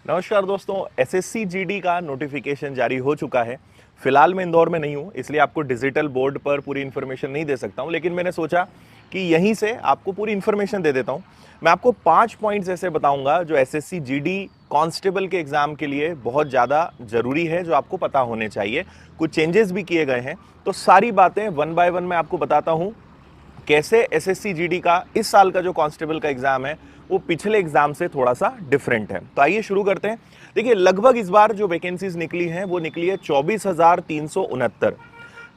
नमस्कार दोस्तों, SSC GD का नोटिफिकेशन जारी हो चुका है। फिलहाल मैं इंदौर में नहीं हूँ, इसलिए आपको डिजिटल बोर्ड पर पूरी इन्फॉर्मेशन नहीं दे सकता हूँ, लेकिन मैंने सोचा कि यहीं से आपको पूरी इन्फॉर्मेशन दे देता हूँ। मैं आपको 5 पॉइंट्स ऐसे बताऊंगा जो एसएससी जीडी कांस्टेबल के एग्जाम के लिए बहुत ज़्यादा ज़रूरी है, जो आपको पता होने चाहिए। कुछ चेंजेस भी किए गए हैं, तो सारी बातें वन बाय वन मैं आपको बताता हूँ। कैसे एसएससी जीडी का इस साल का जो कांस्टेबल का एग्जाम है वो पिछले एग्जाम से थोड़ा सा डिफरेंट है। तो आइए शुरू करते हैं। देखिए, लगभग इस बार जो वैकेंसीज निकली हैं वो निकली है 24,369।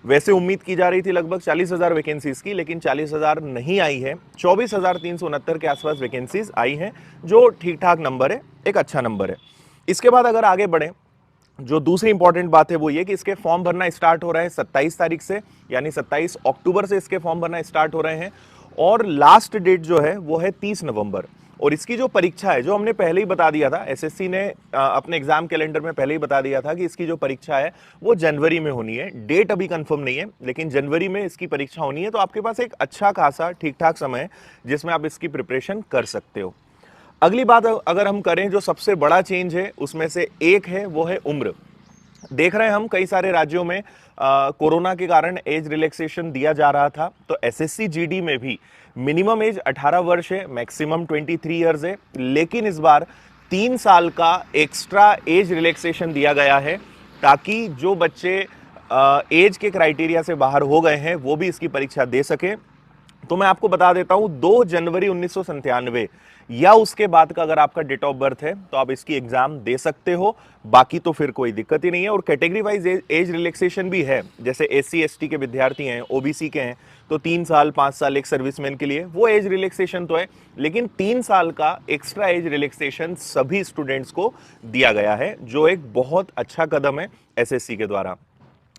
वैसे उम्मीद की जा रही थी लगभग 40,000 वैकेंसीज की, लेकिन 40,000 नहीं आई है। 24,369 के आसपास वैकेंसीज आई हैं, जो ठीक ठाक नंबर है, एक अच्छा नंबर है। इसके बाद अगर आगे बढ़े, जो दूसरी इंपॉर्टेंट बात है वो ये कि इसके फॉर्म भरना स्टार्ट हो रहा है 27 तारीख से, यानी 27 अक्टूबर से इसके फॉर्म भरना स्टार्ट हो रहे हैं। और लास्ट डेट जो है वो है 30 नवंबर। और इसकी जो परीक्षा है, जो हमने पहले ही बता दिया था, एसएससी ने अपने एग्जाम कैलेंडर में पहले ही बता दिया था कि इसकी जो परीक्षा है वो जनवरी में होनी है। डेट अभी कंफर्म नहीं है, लेकिन जनवरी में इसकी परीक्षा होनी है। तो आपके पास एक अच्छा खासा ठीक ठाक समय है जिसमें आप इसकी प्रिपरेशन कर सकते हो। अगली बात अगर हम करें, जो सबसे बड़ा चेंज है उसमें से एक है वो है उम्र। देख रहे हैं हम कई सारे राज्यों में कोरोना के कारण एज रिलैक्सेशन दिया जा रहा था, तो एसएससी जीडी में भी मिनिमम एज 18 वर्ष है, मैक्सिमम 23 इयर्स है। लेकिन इस बार 3 साल का एक्स्ट्रा एज रिलैक्सेशन दिया गया है, ताकि जो बच्चे एज के क्राइटेरिया से बाहर हो गए हैं वो भी इसकी परीक्षा दे सके। तो मैं आपको बता देता हूं, 2 जनवरी 1997 या उसके बाद का अगर आपका डेट ऑफ बर्थ है तो आप इसकी एग्जाम दे सकते हो। बाकी तो फिर कोई दिक्कत ही नहीं है। और कैटेगरी वाइज एज रिलैक्सेशन भी है, जैसे एससी एसटी के विद्यार्थी हैं, ओबीसी के हैं, तो 3 साल 5 साल एक सर्विसमैन के लिए वो एज रिलैक्सेशन तो है, लेकिन 3 साल का एक्स्ट्रा एज रिलैक्सेशन सभी स्टूडेंट्स को दिया गया है, जो एक बहुत अच्छा कदम है एसएससी के द्वारा।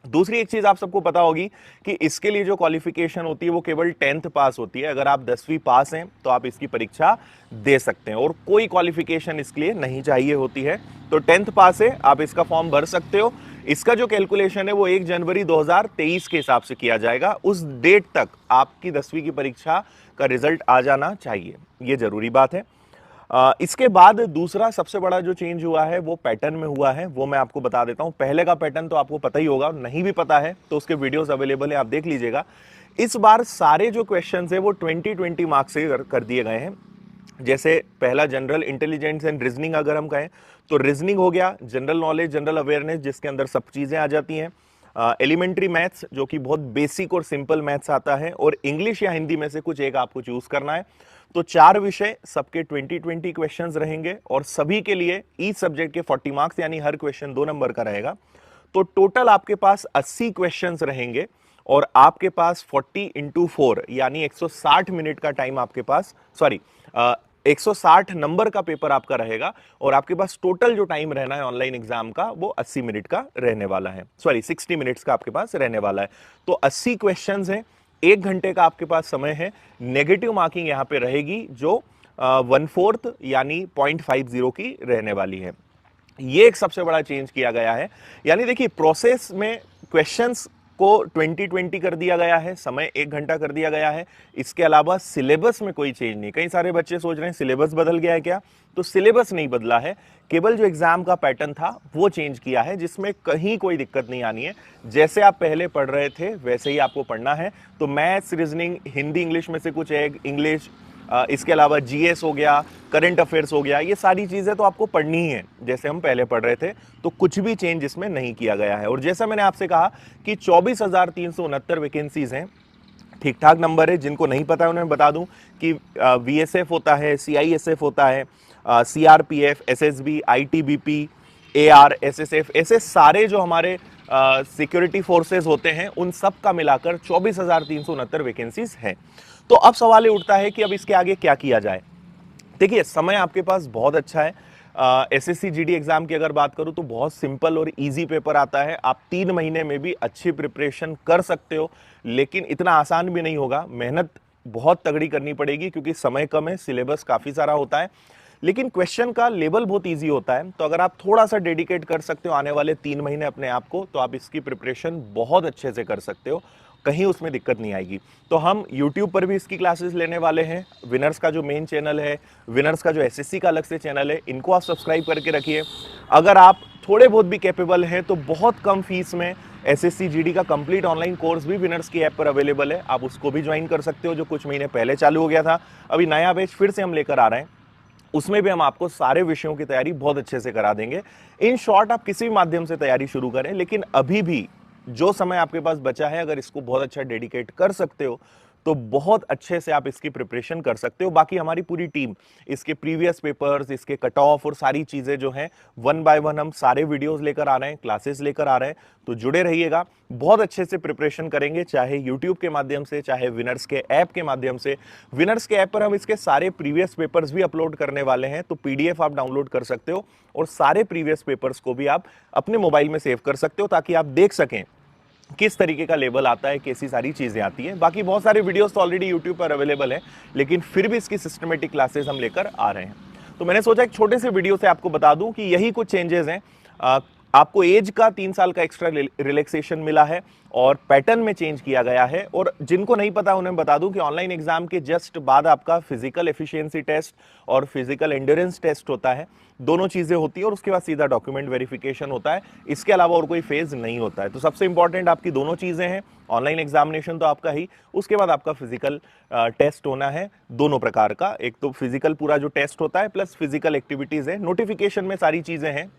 दूसरी एक चीज आप सबको पता होगी कि इसके लिए जो क्वालिफिकेशन होती है वो केवल 10th पास होती है। अगर आप 10वीं पास हैं तो आप इसकी परीक्षा दे सकते हैं, और कोई क्वालिफिकेशन इसके लिए नहीं चाहिए होती है। तो 10th पास है, आप इसका फॉर्म भर सकते हो। इसका जो कैलकुलेशन है वो 1 जनवरी 2023 के हिसाब से किया जाएगा। उस डेट तक आपकी 10वीं की परीक्षा का रिजल्ट आ जाना चाहिए, ये जरूरी बात है। इसके बाद दूसरा सबसे बड़ा जो चेंज हुआ है वो पैटर्न में हुआ है, वो मैं आपको बता देता हूं। पहले का पैटर्न तो आपको पता ही होगा, नहीं भी पता है तो उसके वीडियोस अवेलेबल है, आप देख लीजिएगा। इस बार सारे जो क्वेश्चंस है वो 20-20 मार्क्स से कर दिए गए हैं। जैसे पहला जनरल इंटेलिजेंस एंड रीजनिंग अगर हम कहें तो रीजनिंग हो गया, जनरल नॉलेज, जनरल अवेयरनेस, जिसके अंदर सब चीजें आ जाती हैं। एलिमेंट्री मैथ्स, जो कि बहुत बेसिक और सिंपल मैथ्स आता है, और इंग्लिश या हिंदी में से कुछ एक आपको चूज करना है। तो 4 विषय, सबके 20-20 क्वेश्चंस रहेंगे, और सभी के लिए ईच सब्जेक्ट के 40 मार्क्स, यानी हर क्वेश्चन 2 नंबर का रहेगा। तो टोटल आपके पास 80 क्वेश्चंस रहेंगे, और आपके पास 40 × 4 यानी 160 मिनट का टाइम आपके पास, सॉरी 160 नंबर का पेपर आपका रहेगा, और आपके पास टोटल जो टाइम रहना है ऑनलाइन एग्जाम का वो 80 मिनट का रहने वाला है, सॉरी 60 मिनट्स का आपके पास रहने वाला है। तो 80 क्वेश्चंस हैं, 1 घंटे का आपके पास समय है। नेगेटिव मार्किंग यहां पे रहेगी, जो 1/4 यानी 0.50 की रहने वाली है। ये एक सबसे बड़ा चेंज किया गया है। यानी देखिए, प्रोसेस में क्वेश्चंस को 20-20 कर दिया गया है, समय 1 घंटा कर दिया गया है। इसके अलावा सिलेबस में कोई चेंज नहीं। कई सारे बच्चे सोच रहे हैं सिलेबस बदल गया है क्या, तो सिलेबस नहीं बदला है, केवल जो एग्जाम का पैटर्न था वो चेंज किया है, जिसमें कहीं कोई दिक्कत नहीं आनी है। जैसे आप पहले पढ़ रहे थे वैसे ही आपको पढ़ना है। तो मैथ्स, रीजनिंग, हिंदी इंग्लिश में से कुछ एक इंग्लिश, इसके अलावा जीएस हो गया, करंट अफेयर्स हो गया, ये सारी चीजें तो आपको पढ़नी ही है जैसे हम पहले पढ़ रहे थे। तो कुछ भी चेंज इसमें नहीं किया गया है। और जैसा मैंने आपसे कहा कि 24,369 वैकेंसीज हैं, ठीक ठाक नंबर है। जिनको नहीं पता है उन्हें बता दूं कि वीएसएफ होता है, सीआईएसएफ होता है, CRPF, SSB, ITBP, AR, SSF, ऐसे सारे जो हमारे सिक्योरिटी फोर्सेस होते हैं उन सब का मिलाकर 24,369 वैकेंसीज हैं। तो अब सवाल ये उठता है कि अब इसके आगे क्या किया जाए। देखिए, समय आपके पास बहुत अच्छा है। एसएससी जीडी एग्जाम की अगर बात करूं तो बहुत सिंपल और इजी पेपर आता है। आप 3 महीने में भी अच्छी प्रिपरेशन कर सकते हो, लेकिन इतना आसान भी नहीं होगा। मेहनत बहुत तगड़ी करनी पड़ेगी, क्योंकि समय कम है, सिलेबस काफी सारा होता है, लेकिन क्वेश्चन का लेवल बहुत इजी होता है। तो अगर आप थोड़ा सा डेडिकेट कर सकते हो आने वाले 3 महीने अपने आप को, तो आप इसकी प्रिपरेशन बहुत अच्छे से कर सकते हो। कहीं उसमें दिक्कत नहीं आएगी। तो हम YouTube पर भी इसकी क्लासेस लेने वाले हैं। विनर्स का जो मेन चैनल है, विनर्स का जो एसएससी का अलग से चैनल है, इनको आप सब्सक्राइब करके रखिए। अगर आप थोड़े बहुत भी कैपेबल हैं तो बहुत कम फीस में एसएससी जीडी का कंप्लीट ऑनलाइन कोर्स भी विनर्स की ऐप पर अवेलेबल है, आप उसको भी ज्वाइन कर सकते हो, जो कुछ महीने पहले चालू हो गया था। अभी नया बैच फिर से हम लेकर आ रहे हैं, उसमें भी हम आपको सारे विषयों की तैयारी बहुत अच्छे से करा देंगे। इन शॉर्ट, आप किसी भी माध्यम से तैयारी शुरू करें, लेकिन अभी भी जो समय आपके पास बचा है, अगर इसको बहुत अच्छा डेडिकेट कर सकते हो तो बहुत अच्छे से आप इसकी प्रिपरेशन कर सकते हो। बाकी हमारी पूरी टीम इसके प्रीवियस पेपर्स, इसके कट ऑफ और सारी चीजें जो हैं वन बाय वन हम सारे वीडियोस लेकर आ रहे हैं, क्लासेस लेकर आ रहे हैं। तो जुड़े रहिएगा, बहुत अच्छे से प्रिपरेशन करेंगे, चाहे यूट्यूब के माध्यम से, चाहे विनर्स के ऐप के माध्यम से। विनर्स के ऐप पर हम इसके सारे प्रीवियस पेपर्स भी अपलोड करने वाले हैं, तो पीडीएफ आप डाउनलोड कर सकते हो और सारे प्रीवियस पेपर्स को भी आप अपने मोबाइल में सेव कर सकते हो, ताकि आप देख सकें किस तरीके का लेवल आता है, कैसी सारी चीजें आती हैं। बाकी बहुत सारे वीडियोस तो ऑलरेडी यूट्यूब पर अवेलेबल है, लेकिन फिर भी इसकी सिस्टमेटिक क्लासेस हम लेकर आ रहे हैं। तो मैंने सोचा एक छोटे से वीडियो से आपको बता दूं कि यही कुछ चेंजेस हैं। आपको एज का 3 साल का एक्स्ट्रा रिलैक्सेशन मिला है और पैटर्न में चेंज किया गया है। और जिनको नहीं पता उन्हें बता दूं कि ऑनलाइन एग्जाम के जस्ट बाद आपका फिजिकल एफिशिएंसी टेस्ट और फिजिकल एंड्योरेंस टेस्ट होता है, दोनों चीजें होती है और उसके बाद सीधा डॉक्यूमेंट वेरिफिकेशन होता है। इसके अलावा और कोई फेज नहीं होता है। तो सबसे इंपॉर्टेंट आपकी दोनों चीजें हैं, ऑनलाइन एग्जामिनेशन तो आपका ही, उसके बाद आपका फिजिकल टेस्ट होना है दोनों प्रकार का। एक तो फिजिकल पूरा जो टेस्ट होता है प्लस फिजिकल एक्टिविटीज है। नोटिफिकेशन में सारी चीजें हैं।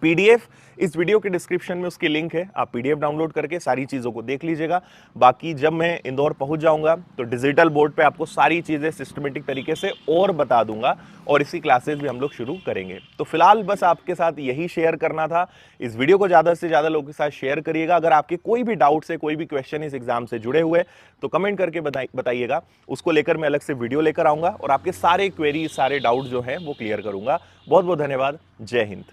पीडीएफ इस वीडियो के डिस्क्रिप्शन में उसकी लिंक है, आप पीडीएफ डाउनलोड करके सारी चीज़ों को देख लीजिएगा। बाकी जब मैं इंदौर पहुंच जाऊंगा तो डिजिटल बोर्ड पे आपको सारी चीज़ें सिस्टमेटिक तरीके से और बता दूंगा और इसी क्लासेस भी हम लोग शुरू करेंगे। तो फिलहाल बस आपके साथ यही शेयर करना था। इस वीडियो को ज़्यादा से ज़्यादा लोगों के साथ शेयर करिएगा। अगर आपके कोई भी डाउट्स है, कोई भी क्वेश्चन इस एग्जाम से जुड़े हुए तो कमेंट करके बताइएगा, उसको लेकर मैं अलग से वीडियो लेकर आऊँगा और आपके सारे क्वेरी, सारे डाउट जो हैं वो क्लियर करूँगा। बहुत बहुत धन्यवाद। जय हिंद।